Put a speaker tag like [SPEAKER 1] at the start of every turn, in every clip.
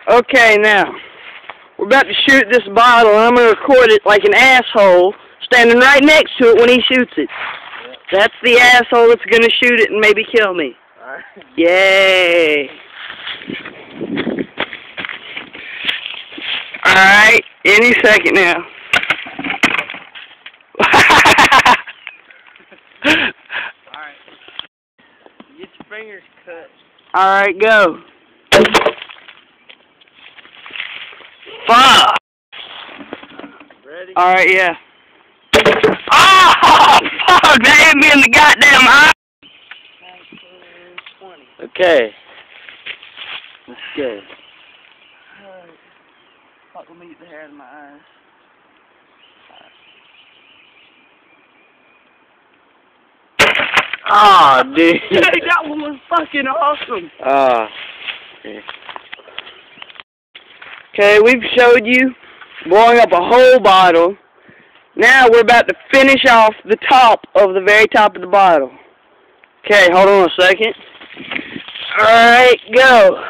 [SPEAKER 1] Okay, now, we're about to shoot this bottle, and I'm going to record it like an asshole, standing right next to it when he shoots it.
[SPEAKER 2] Yep.
[SPEAKER 1] That's the asshole that's going to shoot it and maybe kill me.
[SPEAKER 2] Alright.
[SPEAKER 1] Yay! Alright, any second now.
[SPEAKER 2] Alright. Get your fingers cut.
[SPEAKER 1] Alright, go. Fuck!
[SPEAKER 2] Ready?
[SPEAKER 1] Alright, yeah. Oh, fuck! That hit me in the goddamn eye!
[SPEAKER 2] 19, 20.
[SPEAKER 1] Okay. Let's go.
[SPEAKER 2] Alright. Fuck, let me get the hair out of my eyes.
[SPEAKER 1] Oh, dude.
[SPEAKER 2] That one was fucking awesome.
[SPEAKER 1] Okay, we've showed you blowing up a whole bottle. Now we're about to finish off the top of the very top of the bottle. Okay, hold on a second. Alright, go.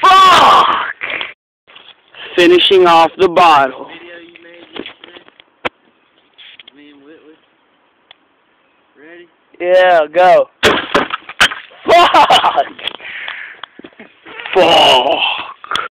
[SPEAKER 1] Fuck! Finishing off the bottle.
[SPEAKER 2] Video you made yesterday? Me and Whitley. Ready?
[SPEAKER 1] Yeah, go. Fuck! Fuck!